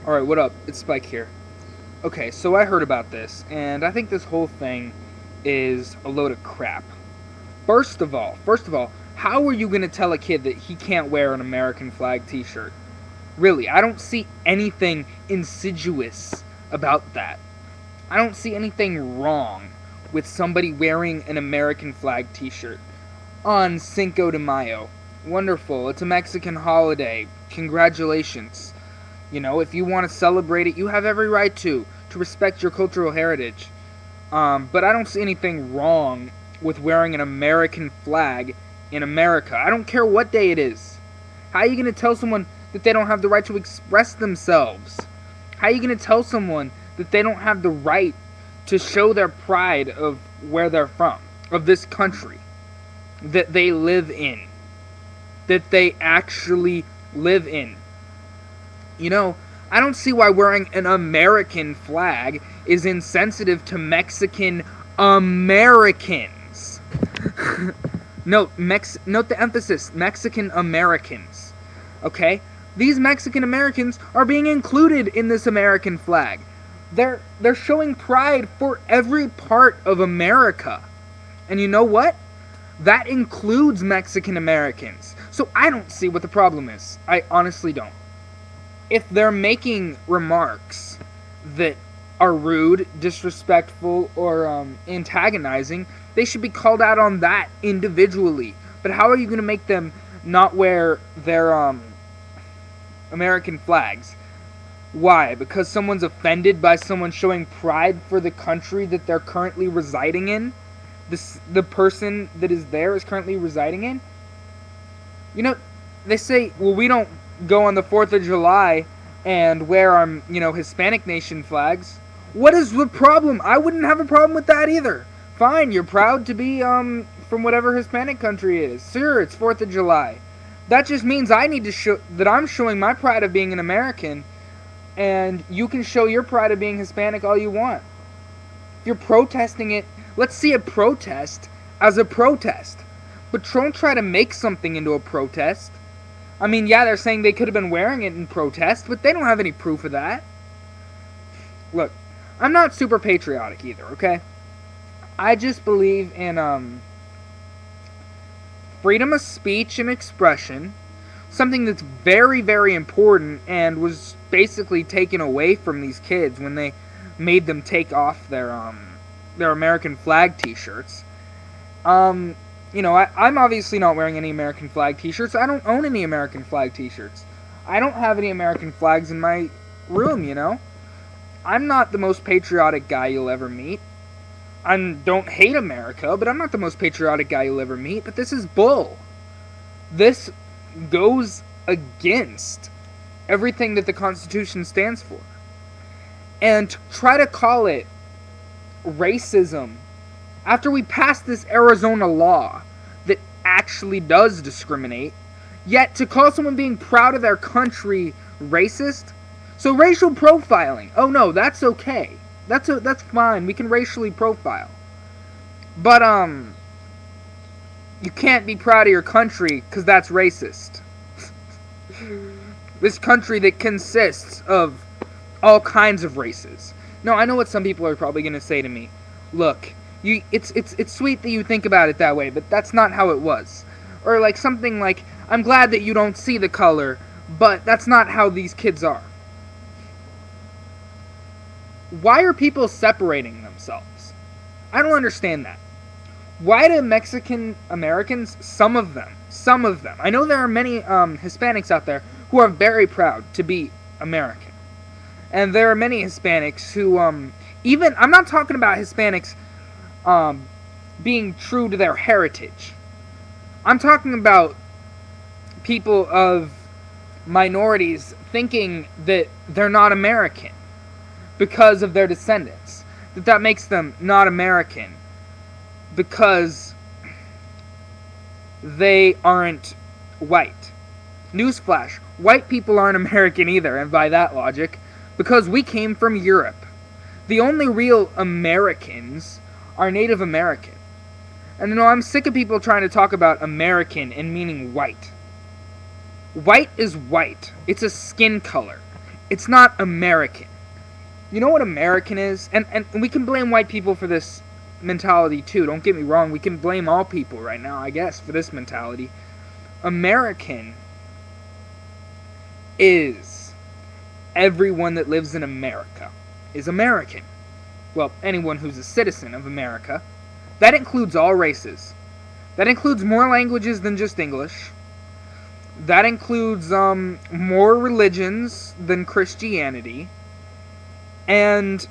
Alright, what up? It's Spike here. Okay, so I heard about this, and I think this whole thing is a load of crap. First of all, how are you going to tell a kid that he can't wear an American flag t-shirt? Really, I don't see anything insidious about that. I don't see anything wrong with somebody wearing an American flag t-shirt on Cinco de Mayo. Wonderful, it's a Mexican holiday. Congratulations. You know, if you want to celebrate it, you have every right to respect your cultural heritage. But I don't see anything wrong with wearing an American flag in America. I don't care what day it is. How are you going to tell someone that they don't have the right to express themselves? How are you going to tell someone that they don't have the right to show their pride of where they're from, of this country that they live in, that they actually live in? You know, I don't see why wearing an American flag is insensitive to Mexican Americans. Note the emphasis, Mexican Americans. Okay? These Mexican Americans are being included in this American flag. They're showing pride for every part of America. And you know what? That includes Mexican Americans. So I don't see what the problem is. I honestly don't. If they're making remarks that are rude, disrespectful, or antagonizing, they should be called out on that individually. But how are you going to make them not wear their American flags? Why? Because someone's offended by someone showing pride for the country that they're currently residing in? The person that is there is currently residing in? You know, they say, well, we don't go on the 4th of July and wear our, Hispanic nation flags. What is the problem? I wouldn't have a problem with that either. Fine, you're proud to be from whatever Hispanic country it is. Sure, it's 4th of July. That just means I need to show that I'm showing my pride of being an American, and you can show your pride of being Hispanic all you want. If you're protesting it, let's see a protest as a protest. But don't try to make something into a protest. I mean, yeah, they're saying they could have been wearing it in protest, but they don't have any proof of that. Look, I'm not super patriotic either, okay? I just believe in freedom of speech and expression, something that's very, very important and was basically taken away from these kids when they made them take off their American flag t-shirts. I'm obviously not wearing any American flag t-shirts. I don't own any American flag t-shirts. I don't have any American flags in my room, I'm not the most patriotic guy you'll ever meet. I don't hate America, but I'm not the most patriotic guy you'll ever meet. But this is bull. This goes against everything that the Constitution stands for. And to try to call it racism after we passed this Arizona law that actually does discriminate, yet to call someone being proud of their country racist? So racial profiling, oh no, that's okay. That's fine, we can racially profile. But, you can't be proud of your country because that's racist. This country that consists of all kinds of races. No, I know what some people are probably going to say to me. Look, it's sweet that you think about it that way, but that's not how it was. Or like something like, I'm glad that you don't see the color, but that's not how these kids are. Why are people separating themselves? I don't understand that. Why do Mexican Americans, some of them, I know there are many Hispanics out there who are very proud to be American. And there are many Hispanics who, I'm not talking about Hispanics being true to their heritage. I'm talking about people of minorities thinking that they're not American because of their descendants. That makes them not American because they aren't white. Newsflash, white people aren't American either, and by that logic, because we came from Europe. The only real Americans are Native American. And I'm sick of people trying to talk about American and meaning white. White is white. It's a skin color. It's not American. You know what American is? And we can blame white people for this mentality too. Don't get me wrong. We can blame all people right now, I guess, for this mentality. American is everyone that lives in America is American. Well, anyone who's a citizen of America. That includes all races. That includes more languages than just English. That includes more religions than Christianity. And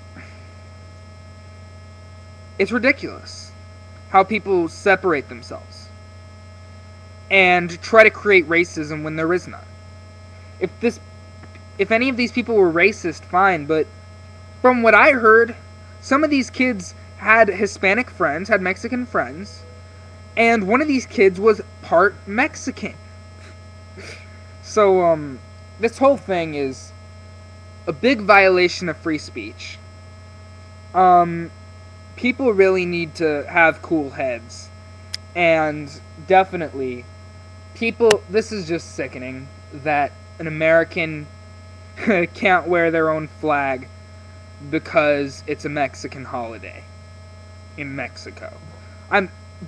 it's ridiculous how people separate themselves and try to create racism when there is none. If any of these people were racist, fine, but from what I heard, some of these kids had Hispanic friends, had Mexican friends, and one of these kids was part Mexican. So, this whole thing is a big violation of free speech. People really need to have cool heads. And definitely, this is just sickening that an American can't wear their own flag because it's a Mexican holiday in Mexico.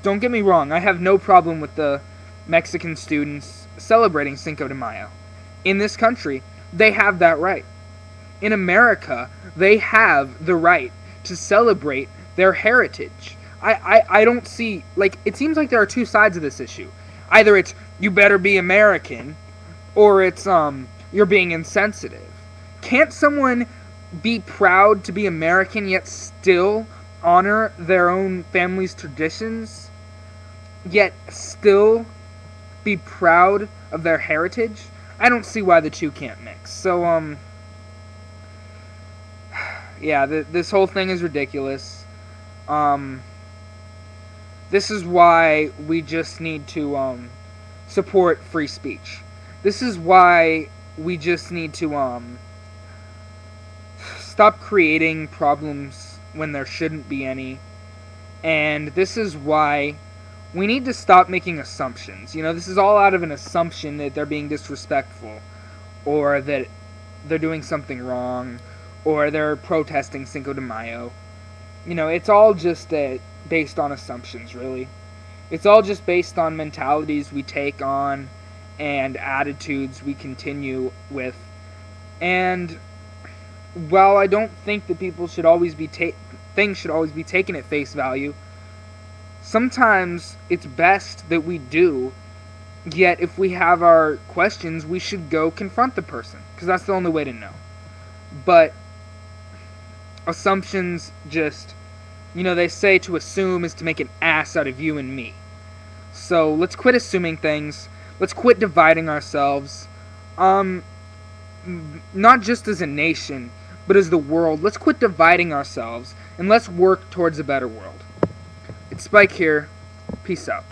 Don't get me wrong, I have no problem with the Mexican students celebrating Cinco de Mayo. In this country, they have that right. In America, they have the right to celebrate their heritage. I don't see, it seems like there are two sides of this issue. Either it's, you better be American, or it's, you're being insensitive. Can't someone be proud to be American yet still honor their own family's traditions, yet still be proud of their heritage? I don't see why the two can't mix. So, yeah, this whole thing is ridiculous. This is why we just need to, support free speech. This is why we just need to, stop creating problems when there shouldn't be any. And this is why we need to stop making assumptions. You know, this is all out of an assumption that they're being disrespectful, or that they're doing something wrong, or they're protesting Cinco de Mayo. You know, it's all just based on assumptions, really. It's all just based on mentalities we take on and attitudes we continue with. And while I don't think that people should always be things should always be taken at face value, sometimes it's best that we do. Yet if we have our questions, we should go confront the person, because that's the only way to know. But assumptions just, they say to assume is to make an ass out of you and me. So let's quit assuming things. Let's quit dividing ourselves. Not just as a nation, but as the world. Let's quit dividing ourselves, and let's work towards a better world. It's Spike here. Peace out.